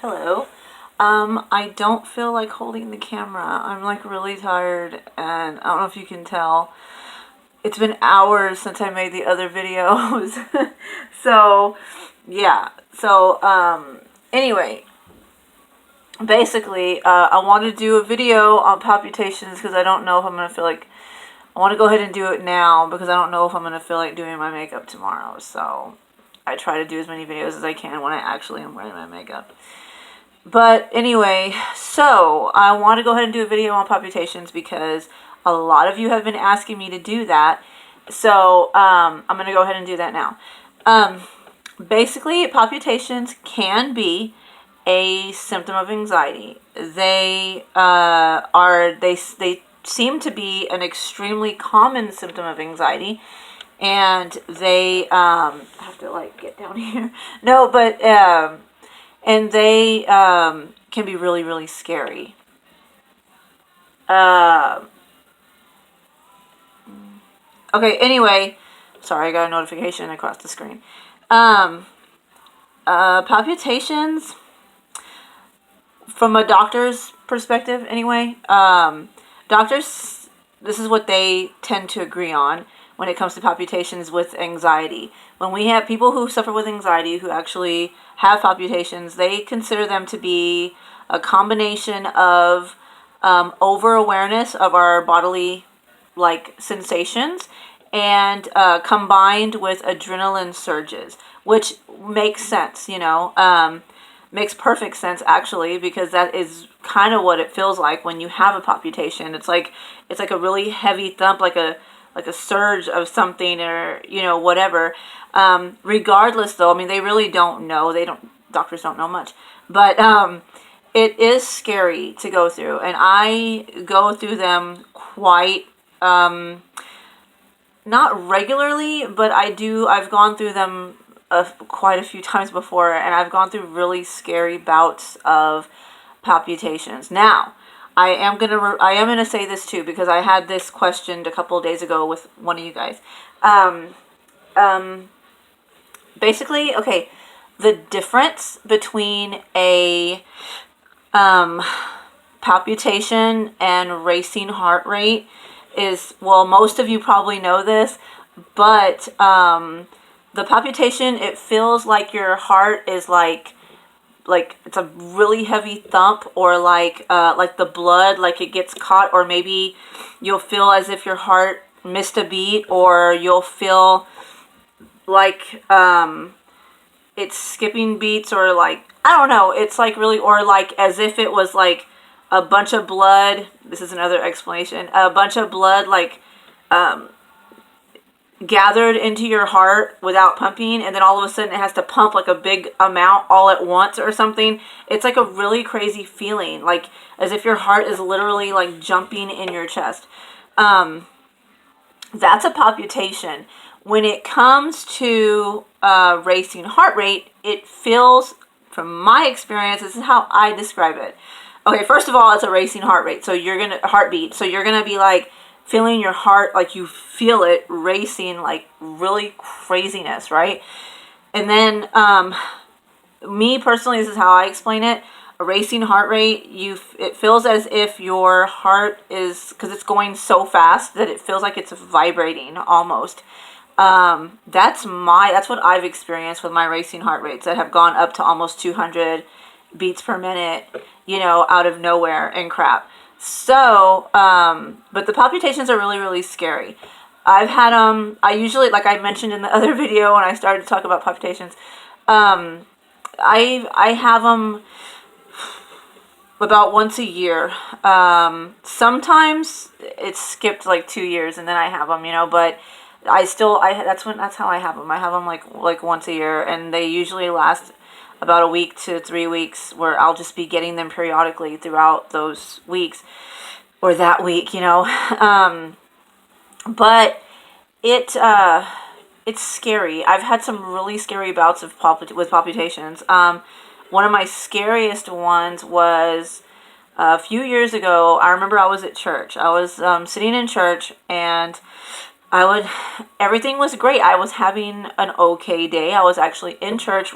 Hello. I don't feel like holding the camera. I'm like really tired and I don't know if you can tell. It's been hours since I made the other videos. So, yeah. Anyway, basically, I want to do a video on palpitations because I don't know if I'm going to feel like, I want to go ahead and do it now because I don't know if I'm going to feel like doing my makeup tomorrow. So, I try to do as many videos as I can when I actually am wearing my makeup. But anyway, so I want to go ahead and do a video on palpitations because a lot of you have been asking me to do that. So I'm going to go ahead and do that now. Basically, palpitations can be a symptom of anxiety. They they seem to be an extremely common symptom of anxiety, and they I have to like get down here. No, but and they can be really, really scary. Okay, anyway, sorry, I got a notification across the screen. Palpitations, from a doctor's perspective, anyway, doctors, this is what they tend to agree on when it comes to palpitations with anxiety. When we have people who suffer with anxiety who actually have palpitations, they consider them to be a combination of over-awareness of our bodily sensations and combined with adrenaline surges, which makes sense, makes perfect sense actually, because that is kind of what it feels like when you have a palpitation. It's like a really heavy thump, like a surge of something, or whatever. Regardless, though, I mean, they really don't know. Doctors don't know much, but it is scary to go through, and I go through them quite not regularly, but I've gone through them quite a few times before, and I've gone through really scary bouts of palpitations. Now, I am gonna say this too, because I had this questioned a couple of days ago with one of you guys. Basically, okay, the difference between a palpitation and racing heart rate is, well, most of you probably know this, but the palpitation, it feels like your heart is like it's a really heavy thump, or like the blood, like it gets caught, or maybe you'll feel as if your heart missed a beat, or you'll feel like it's skipping beats, or like, I don't know, it's like really, or like as if it was like a bunch of blood, this is another explanation, a bunch of blood like gathered into your heart without pumping, and then all of a sudden it has to pump like a big amount all at once or something. It's like a really crazy feeling, like as if your heart is literally like jumping in your chest. That's a palpitation. When it comes to racing heart rate, it feels, from my experience, this is how I describe it. Okay, first of all, it's a racing heart rate, so you're gonna heartbeat, so you're gonna be like feeling your heart, like you feel it racing, like really craziness, right? And then me personally, this is how I explain it. A racing heart rate, it feels as if your heart is, because it's going so fast that it feels like it's vibrating almost. That's what I've experienced with my racing heart rates that have gone up to almost 200 beats per minute, out of nowhere and crap. So, but the palpitations are really, really scary. I've had I usually, like I mentioned in the other video when I started to talk about palpitations, I have them about once a year. Sometimes it's skipped like 2 years and then I have them, but that's how I have them. I have them like once a year, and they usually last about a week to 3 weeks, where I'll just be getting them periodically throughout those weeks, or that week, but it's scary. I've had some really scary bouts with palpitations. One of my scariest ones was a few years ago. I remember I was at church. I was sitting in church, and everything was great. I was having an okay day. I was actually in church,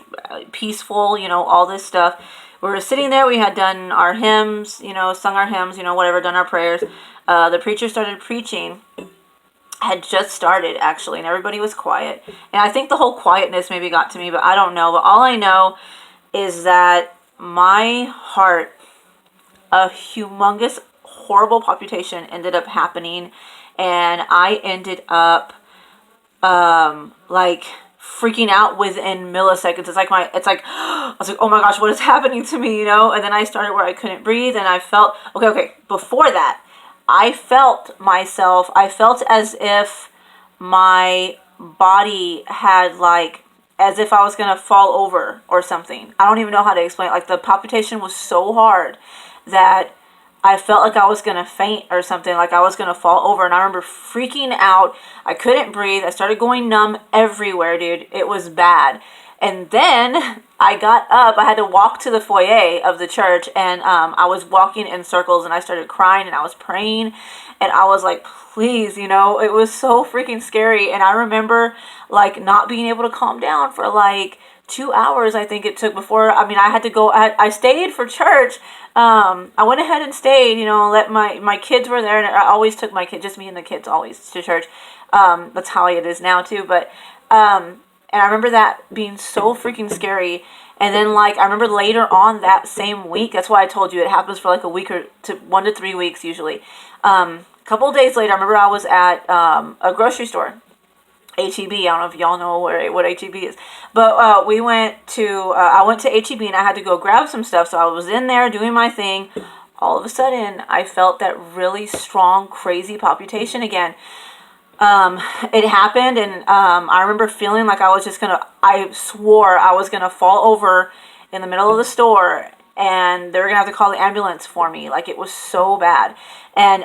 peaceful, all this stuff. we were sitting there. We had done our hymns, sung our hymns, whatever, done our prayers. The preacher started preaching. Had just started, actually, and everybody was quiet. And I think the whole quietness maybe got to me, but I don't know. But all I know is that my heart, a humongous, horrible palpitation ended up happening, and I ended up like freaking out within milliseconds. I was like, oh my gosh, what is happening to me, And then I started where I couldn't breathe, and I felt, okay, before that, I felt as if my body had as if I was going to fall over or something. I don't even know how to explain it. Like, the palpitation was so hard that I felt like I was going to faint or something, like I was going to fall over. And I remember freaking out. I couldn't breathe. I started going numb everywhere, dude. It was bad. And then I got up. I had to walk to the foyer of the church, and I was walking in circles, and I started crying, and I was praying, and I was like, please, it was so freaking scary. And I remember not being able to calm down for 2 hours, I think it took before. I had to go. I stayed for church. I went ahead and stayed, let my kids were there, and I always took my kids, just me and the kids, always to church. That's how it is now too. But and I remember that being so freaking scary. And then I remember later on that same week, that's why I told you it happens for a week or 1 to 3 weeks usually. A couple of days later, I remember I was at a grocery store, HEB. I don't know if y'all know what HEB is, but we went to I went to HEB, and I had to go grab some stuff. So I was in there doing my thing. All of a sudden, I felt that really strong, crazy palpitation again. It happened, and I remember feeling like I swore I was gonna fall over in the middle of the store, and they were gonna have to call the ambulance for me. It was so bad, and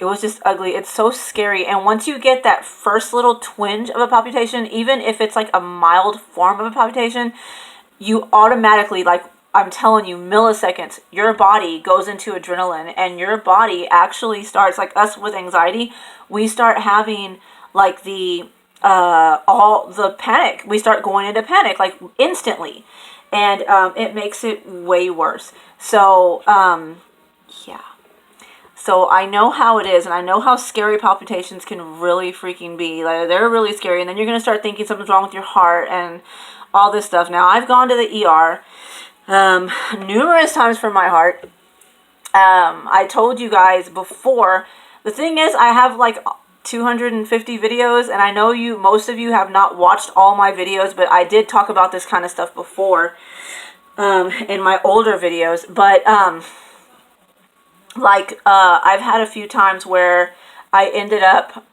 it was just ugly. It's so scary. And once you get that first little twinge of a palpitation, even if it's a mild form of a palpitation, you automatically, I'm telling you, milliseconds, your body goes into adrenaline, and your body actually starts, us with anxiety, we start having all the panic. We start going into panic instantly, and it makes it way worse. So yeah. So I know how it is, and I know how scary palpitations can really freaking be. They're really scary, and then you're going to start thinking something's wrong with your heart and all this stuff. Now, I've gone to the ER numerous times for my heart. I told you guys before. The thing is, I have 250 videos, and I know most of you have not watched all my videos, but I did talk about this kind of stuff before in my older videos. But I've had a few times where I ended up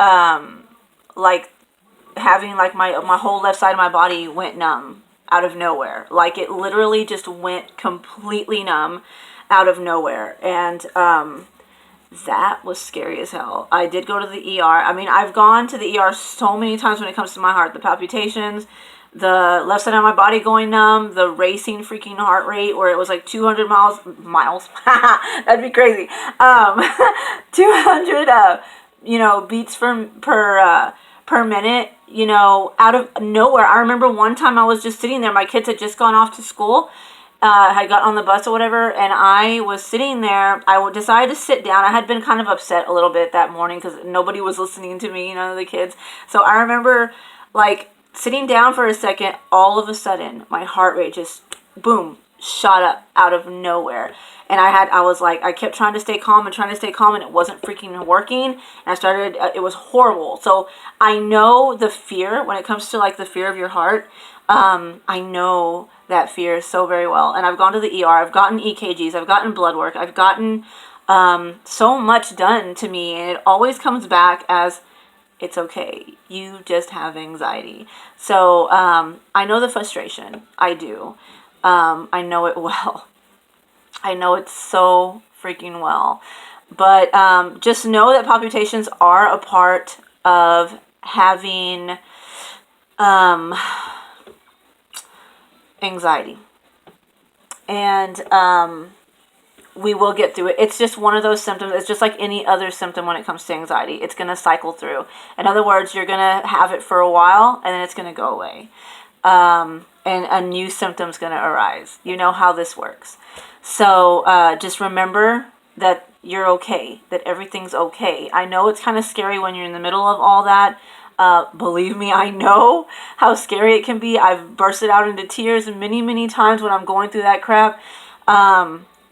having my whole left side of my body went numb out of nowhere. It literally just went completely numb out of nowhere. And that was scary as hell. I did go to the ER. I've gone to the ER so many times when it comes to my heart. The palpitations, the left side of my body going numb, the racing freaking heart rate where it was 200 miles. That'd be crazy. 200 beats per minute, out of nowhere. I remember one time I was just sitting there. My kids had just gone off to school, had got on the bus or whatever, and I was sitting there. I decided to sit down. I had been kind of upset a little bit that morning because nobody was listening to me, the kids. So I remember sitting down for a second. All of a sudden, my heart rate just boom shot up out of nowhere. And I kept trying to stay calm, and it wasn't freaking working. And I started, it was horrible. So I know the fear when it comes to the fear of your heart. I know that fear so very well. And I've gone to the ER, I've gotten EKGs, I've gotten blood work, I've gotten so much done to me. And it always comes back as, it's okay. You just have anxiety. So I know the frustration. I do. I know it well. I know it so freaking well. But just know that palpitations are a part of having anxiety. And we will get through it. It's just one of those symptoms. It's just like any other symptom when it comes to anxiety. It's going to cycle through. In other words, you're going to have it for a while, and then it's going to go away. and a new symptom's going to arise. You know how this works. So just remember that you're okay, that everything's okay. I know it's kind of scary when you're in the middle of all that. Believe me, I know how scary it can be. I've bursted out into tears many, many times when I'm going through that crap.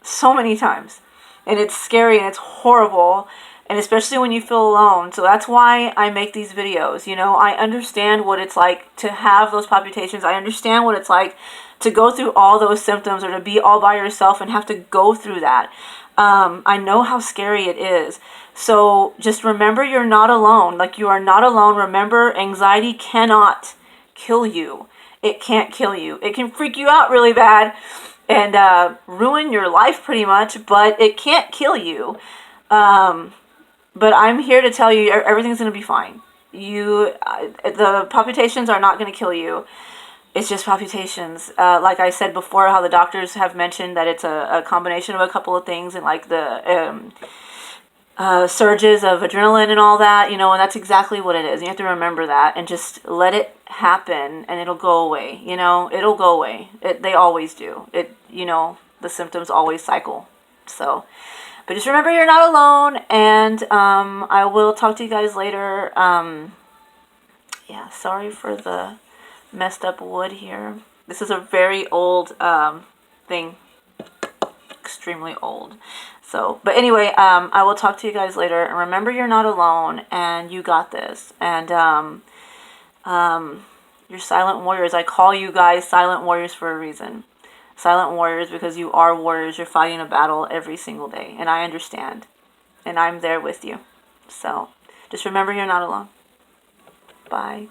So many times. And it's scary and it's horrible. And especially when you feel alone. So that's why I make these videos. You know, I understand what it's like to have those palpitations. I understand what it's like to go through all those symptoms or to be all by yourself and have to go through that. I know how scary it is. So just remember you're not alone. Like, you are not alone. Remember, anxiety cannot kill you. It can't kill you. It can freak you out really bad and ruin your life pretty much, but it can't kill you. But I'm here to tell you everything's going to be fine. The palpitations are not going to kill you. It's just palpitations. Like I said before, how the doctors have mentioned that it's a combination of a couple of things, and like the surges of adrenaline and all that, you know, and that's exactly what it is. You have to remember that and just let it happen, and it'll go away. You know, it'll go away. They always do. You know, the symptoms always cycle. So, but just remember you're not alone, and I will talk to you guys later. Yeah, sorry for the messed up wood here. This is a very old thing, extremely old. So, but anyway, I will talk to you guys later, and remember you're not alone, and you got this. And you're silent warriors. I call you guys silent warriors for a reason. Silent warriors because you are warriors. You're fighting a battle every single day, and I understand, and I'm there with you. So just remember you're not alone. Bye.